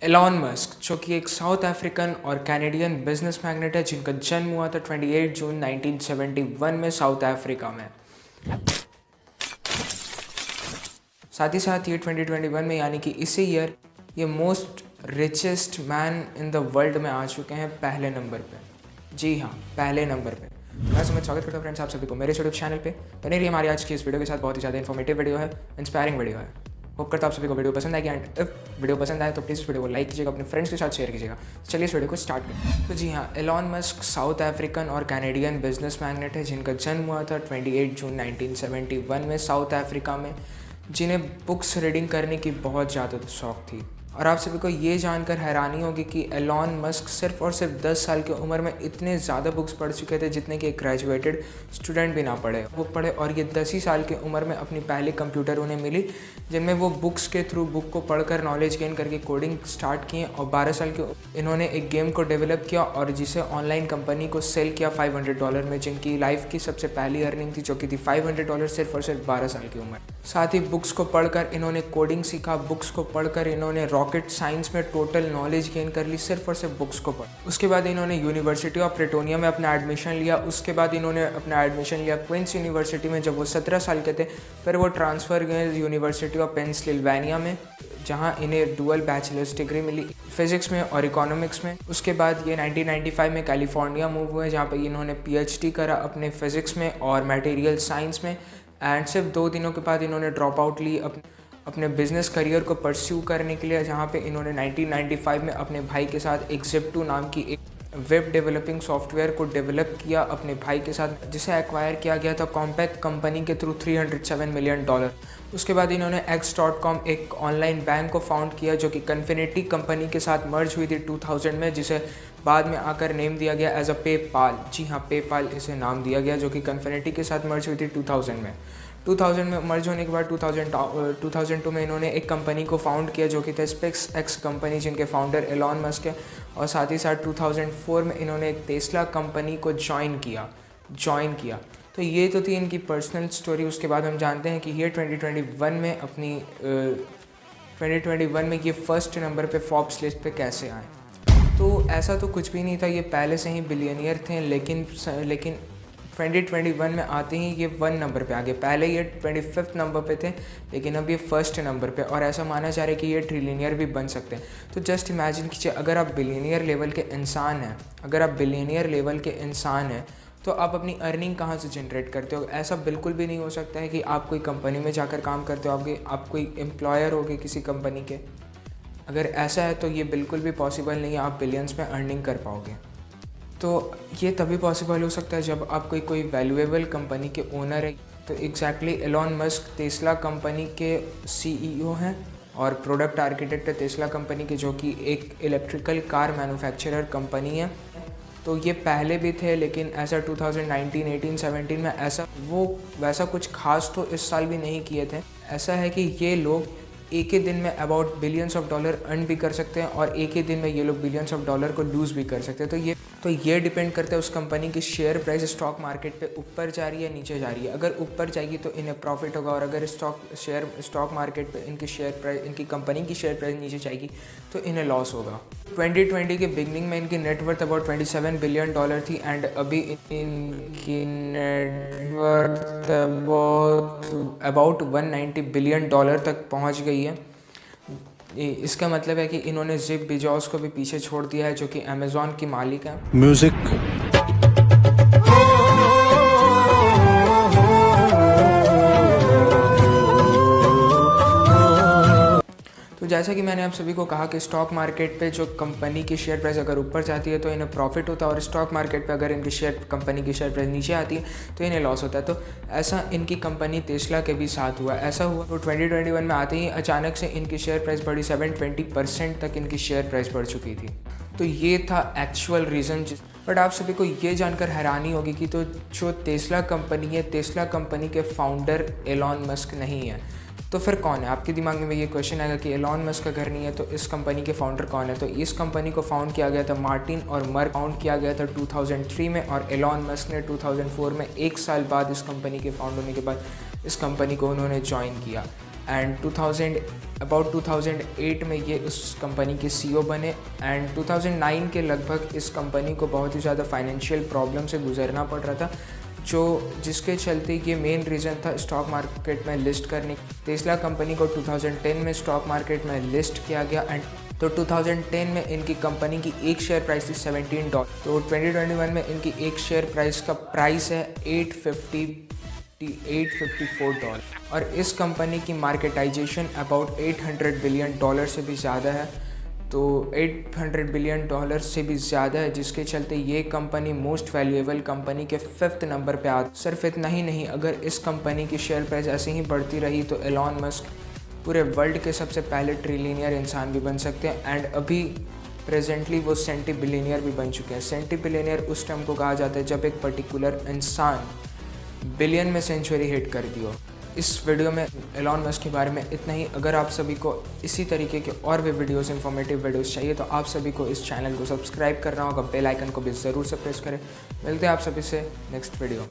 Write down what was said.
Elon Musk जो कि एक साउथ अफ्रीकन और कैनेडियन बिजनेस मैग्नेट है जिनका जन्म हुआ था 28 जून 1971 में साउथ अफ्रीका में। साथ ही साथ ये 2021 में यानी कि इसी ईयर ये most richest man in the world में आ चुके हैं पहले नंबर पे। जी हाँ, पहले नंबर पे। मैं स्वागत करता हूँ फ्रेंड्स आप सभी को मेरे यूट्यूब चैनल पे। बने रहिए हमारी आज की इस वीडियो के साथ। बहुत ही ज़्यादा इन्फॉर्मेटिव वीडियो है, इंस्पायरिंग वीडियो है। होप करता हूँ आप सभी को वीडियो पसंद आएगी एंड इफ वीडियो पसंद आए तो प्लीज़ इस वीडियो को लाइक कीजिएगा, अपने फ्रेंड्स के साथ शेयर कीजिएगा। चलिए इस वीडियो को स्टार्ट करें। तो जी हाँ, एलॉन मस्क साउथ अफ्रीकन और कैनेडियन बिजनेस मैग्नेट है जिनका जन्म हुआ था 28 जून 1971 में साउथ अफ्रीका में, जिन्हें बुक्स रीडिंग करने की बहुत ज़्यादा शौक थी। और आप सभी को ये जानकर हैरानी होगी कि एलॉन मस्क सिर्फ और सिर्फ 10 साल की उम्र में इतने ज़्यादा बुक्स पढ़ चुके थे जितने कि एक ग्रेजुएटेड स्टूडेंट भी ना पढ़े बुक पढ़े। और ये 10 ही साल की उम्र में अपनी पहली कंप्यूटर उन्हें मिली जिनमें वो बुक्स के थ्रू बुक को पढ़कर नॉलेज गेन करके कोडिंग स्टार्ट किए। और 12 साल के इन्होंने एक गेम को डेवलप किया और जिसे ऑनलाइन कंपनी को सेल किया $500 में, जिनकी लाइफ की सबसे पहली अर्निंग थी जो कि थी $500 सिर्फ और सिर्फ 12 साल की उम्र। साथ ही बुक्स को पढ़कर इन्होंने कोडिंग सीखा, बुक्स को पढ़कर इन्होंने रॉकेट साइंस में टोटल नॉलेज गेन कर ली सिर्फ और सिर्फ बुक्स को पढ़। उसके बाद इन्होंने यूनिवर्सिटी ऑफ प्रेटोनिया में अपना एडमिशन लिया। उसके बाद इन्होंने अपना एडमिशन लिया क्वींस यूनिवर्सिटी में जब वो 17 साल के थे। फिर वो ट्रांसफ़र गए यूनिवर्सिटी ऑफ पेंसिल्वेनिया में, जहाँ इन्हें डुअल बैचलर्स डिग्री मिली फिज़िक्स में और इकोनॉमिक्स में। उसके बाद ये 1995 में कैलिफोर्निया मूव हुए जहाँ पर इन्होंने PhD करा अपने फिज़िक्स में और मटेरियल साइंस में। एंड सिर्फ 2 दिनों के बाद इन्होंने ड्रॉप आउट ली अपने बिजनेस करियर को परस्यू करने के लिए, जहाँ पे इन्होंने 1995 में अपने भाई के साथ एक Zip2 नाम की एक वेब डेवलपिंग सॉफ्टवेयर को डेवलप किया अपने भाई के साथ, जिसे एक्वायर किया गया था कॉम्पैक्ट कंपनी के थ्रू $307 मिलियन। उसके बाद इन्होंने X.com एक ऑनलाइन बैंक को फाउंड किया जो कि कन्फिनिटी कंपनी के साथ मर्ज हुई थी 2000 में, जिसे बाद में आकर नेम दिया गया एज अ पेपाल। जी हाँ, पेपाल इसे नाम दिया गया, जो कि कन्फिनिटी के साथ मर्ज हुई थी 2000 में। 2000 में मर्ज होने के बाद 2002 में इन्होंने एक कंपनी को फाउंड किया जो कि था SpaceX कंपनी, जिनके फाउंडर एलॉन मस्क है। और साथ ही साथ 2004 में इन्होंने एक टेस्ला कंपनी को ज्वाइन किया। तो ये तो थी इनकी पर्सनल स्टोरी। उसके बाद हम जानते हैं कि ये 2021 में ये फर्स्ट नंबर पे फोर्ब्स लिस्ट पे कैसे आए। तो ऐसा तो कुछ भी नहीं था, ये पहले से ही बिलियनियर थे, लेकिन 2021 में आते ही ये 1 नंबर पे आ गए। पहले ये 25th नंबर पे थे, लेकिन अब ये फर्स्ट नंबर पे। और ऐसा माना जा रहा है कि ये ट्रिलियनियर भी बन सकते हैं। तो जस्ट इमेजिन कीजिए, अगर आप बिलियनियर लेवल के इंसान हैं तो आप अपनी अर्निंग कहाँ से जनरेट करते हो। ऐसा बिल्कुल भी नहीं हो सकता है कि आप कोई कंपनी में जाकर काम करते हो, आप कोई एम्प्लॉयर हो गए किसी कंपनी के। अगर ऐसा है तो ये बिल्कुल भी पॉसिबल नहीं है आप बिलियंस में अर्निंग कर पाओगे। तो ये तभी पॉसिबल हो सकता है जब आप कोई वैल्यूएबल कंपनी के ओनर है। तो exactly Elon Musk Tesla company के CEO हैं और प्रोडक्ट आर्किटेक्ट है टेस्ला कंपनी के, जो कि एक इलेक्ट्रिकल कार मैन्युफैक्चरर कंपनी है। तो ये पहले भी थे, लेकिन ऐसा 2019, 18, 17 में वैसा कुछ खास तो इस साल भी नहीं किए थे। ऐसा है कि ये लोग एक ही दिन में अबाउट $बिलियंस अर्न भी कर सकते हैं और एक ही दिन में ये लोग $बिलियंस को लूज़ भी कर सकते हैं। तो ये डिपेंड करता है उस कंपनी की शेयर प्राइस स्टॉक मार्केट पे ऊपर जा रही है नीचे जा रही है। अगर ऊपर जाएगी तो इन्हें प्रॉफिट होगा, और अगर स्टॉक मार्केट पे इनकी कंपनी की शेयर प्राइस नीचे जाएगी तो इन्हें लॉस होगा। 2020 के बिगनिंग में इनकी नेटवर्थ अबाउट $27 बिलियन थी एंड अभी इनकी नेटवर्थ अबाउट $190 बिलियन तक पहुंच गई है। इसका मतलब है कि इन्होंने जेफ बेजोस को भी पीछे छोड़ दिया है, जो कि अमेज़ॉन की मालिक है। म्यूजिक तो जैसा कि मैंने आप सभी को कहा कि स्टॉक मार्केट पे जो कंपनी की शेयर प्राइस अगर ऊपर जाती है तो इन्हें प्रॉफिट होता है, और स्टॉक मार्केट पे अगर कंपनी की शेयर प्राइस नीचे आती है तो इन्हें लॉस होता है। तो ऐसा इनकी कंपनी टेस्ला के भी साथ हुआ। ऐसा हुआ तो 2021 में आते ही अचानक से इनकी शेयर प्राइस बढ़ी, 720% तक इनकी शेयर प्राइस बढ़ चुकी थी। तो ये था एक्चुअल रीज़न। बट आप सभी को ये जानकर हैरानी होगी कि तो जो टेस्ला कंपनी है, टेस्ला कंपनी के फाउंडर एलॉन मस्क नहीं है, तो फिर कौन है। आपके दिमाग में ये क्वेश्चन आएगा कि एलॉन मस्क अगर नहीं है तो इस कंपनी के फाउंडर कौन है। तो इस कंपनी को फाउंड किया गया था मार्टिन और मर्क फाउंड किया गया था 2003 में, और एलॉन मस्क ने 2004 में 1 साल बाद इस कंपनी के फाउंड होने के बाद इस कंपनी को उन्होंने ज्वाइन किया। एंड 2008 में ये उस कंपनी के सीईओ बने एंड 2009 के लगभग इस कंपनी को बहुत ही ज़्यादा फाइनेंशियल प्रॉब्लम से गुजरना पड़ रहा था, जिसके चलते ये मेन रीज़न था स्टॉक मार्केट में लिस्ट करने। टेस्ला कंपनी को 2010 में स्टॉक मार्केट में लिस्ट किया गया एंड तो 2010 में इनकी कंपनी की एक शेयर प्राइस थी $17। तो 2021 में इनकी एक शेयर प्राइस का प्राइस है $854 और इस कंपनी की मार्केटाइजेशन अबाउट $800 बिलियन से भी ज़्यादा है। तो $800 बिलियन से भी ज़्यादा है, जिसके चलते ये कंपनी मोस्ट वैल्यूएबल कंपनी के 5th नंबर पे आती। सिर्फ इतना ही नहीं, अगर इस कंपनी की शेयर प्राइस ऐसे ही बढ़ती रही तो एलॉन मस्क पूरे वर्ल्ड के सबसे पहले ट्रिलियनियर इंसान भी बन सकते हैं एंड अभी प्रेजेंटली वो सेंटी बिलियनियर भी बन चुके हैं। सेंटी बिलियनियर उस टाइम को कहा जाता है जब एक पर्टिकुलर इंसान बिलियन में सेंचुरी हिट कर दी हो। इस वीडियो में एलॉन मस्क के बारे में इतना ही। अगर आप सभी को इसी तरीके के और भी वीडियोस, इंफॉर्मेटिव वीडियोस चाहिए तो आप सभी को इस चैनल को सब्सक्राइब करना होगा, बेल आइकन को भी ज़रूर से प्रेस करें। मिलते हैं आप सभी से नेक्स्ट वीडियो।